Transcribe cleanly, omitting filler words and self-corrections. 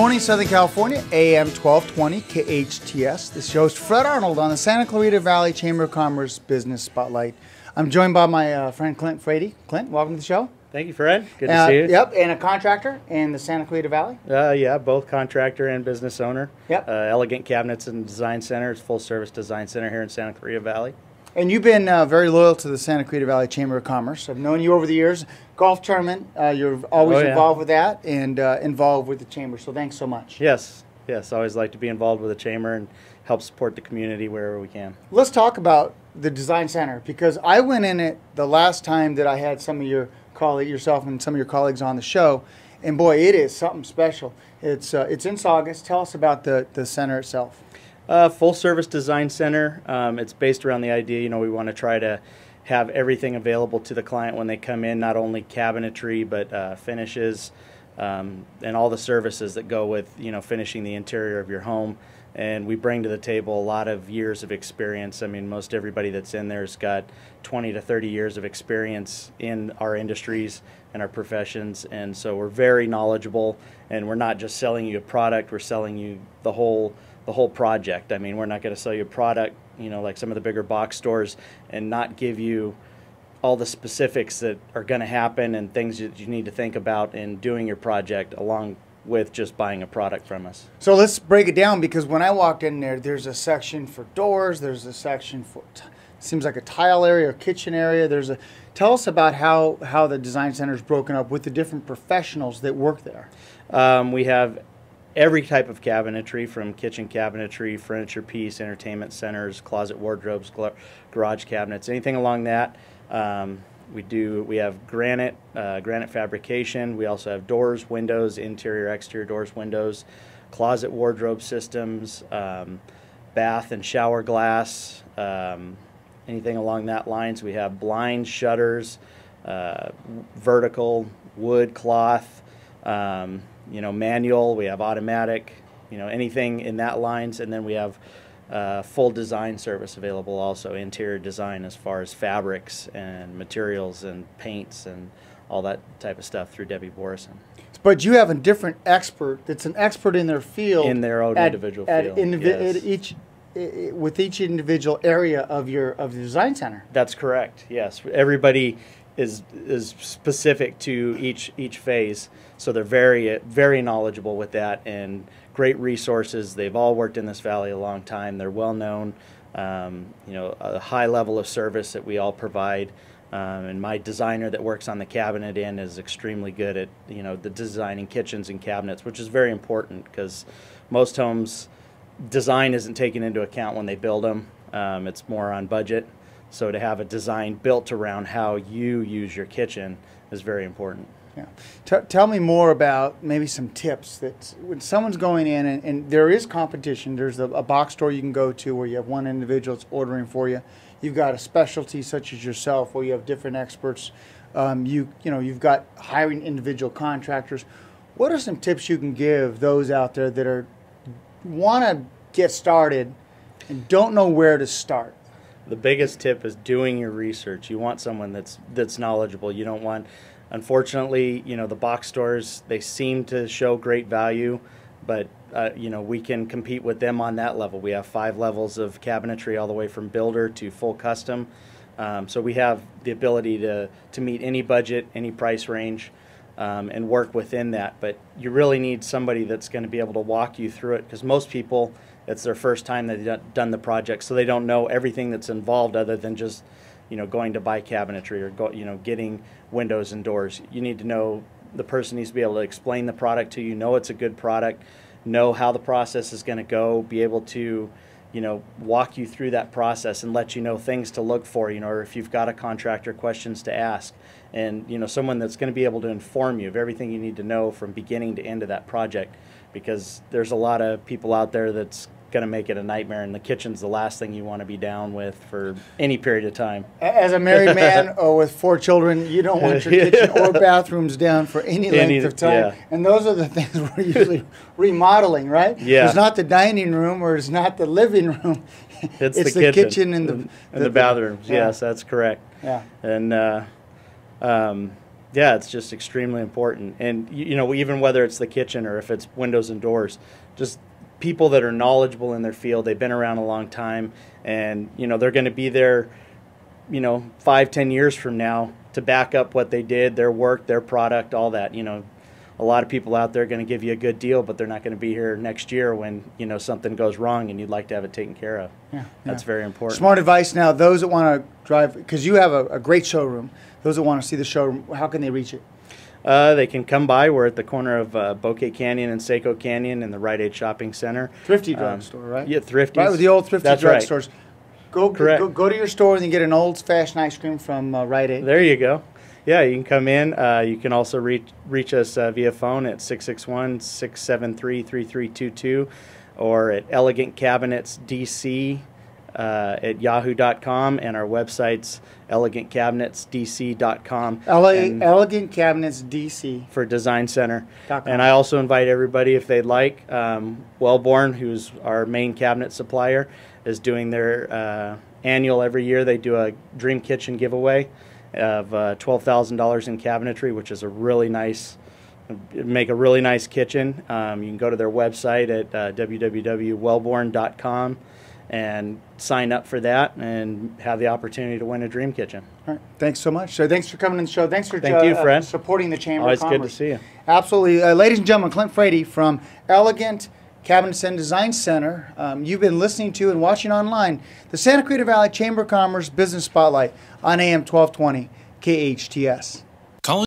morning, Southern California, AM 1220 KHTS. This show is Fred Arnold on the Santa Clarita Valley Chamber of Commerce Business Spotlight. I'm joined by my friend Clint Frady. Clint, welcome to the show. Thank you, Fred. Good to see you. Yep, and a contractor in the Santa Clarita Valley. Yeah, both contractor and business owner. Yep. Elegant Cabinets and Design Center. It's a full-service design center here in Santa Clarita Valley. And you've been very loyal to the Santa Clarita Valley Chamber of Commerce. I've known you over the years. Golf tournament, you're always involved with that and involved with the chamber. So thanks so much. Yes. Always like to be involved with the chamber and help support the community wherever we can. Let's talk about the Design Center, because I went in it the last time that I had some of your yourself and some of your colleagues on the show, and boy, it is something special. It's in Saugus. Tell us about the center itself. Full service design center. It's based around the idea, we want to try to have everything available to the client when they come in, not only cabinetry, but finishes, and all the services that go with, finishing the interior of your home. And we bring to the table a lot of years of experience. I mean, most everybody that's in there's got 20 to 30 years of experience in our industries and our professions. And so we're very knowledgeable, and we're not just selling you a product, we're selling you the whole project. I mean, we're not going to sell you a product, like some of the bigger box stores, and not give you all the specifics that are going to happen and things that you need to think about in doing your project, along with just buying a product from us. So let's break it down, because when I walked in there's a section for doors, there's a section for seems like a tile area or kitchen area. Tell us about how the design center is broken up with the different professionals that work there. We have every type of cabinetry, from kitchen cabinetry, furniture piece, entertainment centers, closet wardrobes, garage cabinets, anything along that. We have granite fabrication. We also have doors, windows, interior, exterior doors, windows, closet wardrobe systems, bath and shower glass, anything along that lines. We have blinds, shutters, vertical, wood, cloth, manual. We have automatic, anything in that lines. And then we have full design service available also, interior design as far as fabrics and materials and paints and all that type of stuff through Debbie Borison. But you have a different expert that's an expert in their field. In their own individual field. Yes. With each individual area of the design center. That's correct, yes. Everybody is specific to each phase, so they're very knowledgeable with that, and great resources. They've all worked in this valley a long time. They're well known. A high level of service that we all provide. And my designer that works on the cabinet end is extremely good at the designing kitchens and cabinets, which is very important, because most homes design isn't taken into account when they build them. It's more on budget. So to have a design built around how you use your kitchen is very important. Yeah. Tell me more about maybe some tips that when someone's going in and there is competition. There's a box store you can go to where you have one individual that's ordering for you. You've got a specialty such as yourself where you have different experts. You've got hiring individual contractors. What are some tips you can give those out there that want to get started and don't know where to start? The biggest tip is doing your research. You want someone that's knowledgeable. You don't want, unfortunately, the box stores, they seem to show great value, but we can compete with them on that level. We have 5 levels of cabinetry all the way from builder to full custom. So we have the ability to meet any budget, any price range, and work within that. But you really need somebody that's going to be able to walk you through it, because most people, it's their first time they've done the project, so they don't know everything that's involved other than just going to buy cabinetry or getting windows and doors. You need to know, the person needs to be able to explain the product to you, know it's a good product, know how the process is going to go, be able to walk you through that process and let you know things to look for, or if you've got a contractor, questions to ask, and someone that's going to be able to inform you of everything you need to know from beginning to end of that project, because there's a lot of people out there that's going to make it a nightmare, and the kitchen's the last thing you want to be down with for any period of time. As a married man or with 4 children, you don't want your kitchen or bathrooms down for any length of time. Yeah. And those are the things we're usually remodeling, right? Yeah. It's not the dining room or it's not the living room. It's the kitchen and the bathrooms. Yeah. Yes, that's correct. Yeah. And Yeah, it's just extremely important. And, you know, even whether it's the kitchen or if it's windows and doors, just people that are knowledgeable in their field, they've been around a long time, and, you know, they're going to be there, you know, 5-10 years from now to back up what they did, their work, their product, all that. You know, a lot of people out there are going to give you a good deal, but they're not going to be here next year when, you know, something goes wrong and you'd like to have it taken care of. Yeah, That's very important. Smart advice. Now, those that want to drive, because you have a great showroom, those that want to see the showroom, how can they reach it? They can come by. We're at the corner of Bouquet Canyon and Seco Canyon in the Rite Aid Shopping Center. Thrifty drugstore, right? Yeah, Thrifty. Right, with the old Thrifty drugstores. Right. Go to your store and get an old-fashioned ice cream from Rite Aid. There you go. Yeah, you can come in. You can also reach us via phone at 661-673-3322 or at elegantcabinetsdc at yahoo.com, and our website's elegantcabinetsdc.com. Elegant Cabinets DC for Design Center. And I also invite everybody, if they'd like, Wellborn, who's our main cabinet supplier, is doing their annual every year. They do a Dream Kitchen giveaway of $12,000 in cabinetry, which is a really nice, make a really nice kitchen. You can go to their website at www.wellborn.com and sign up for that and have the opportunity to win a dream kitchen. All right. Thanks so much. So thanks for coming on the show. Thanks for Thank you, Fred. supporting the Chamber Always of Commerce. good to see you. Absolutely. Ladies and gentlemen, Clint Frady from Elegant Cabinets and Design Center. You've been listening to and watching online the Santa Cruz Valley Chamber of Commerce Business Spotlight on AM 1220 KHTS.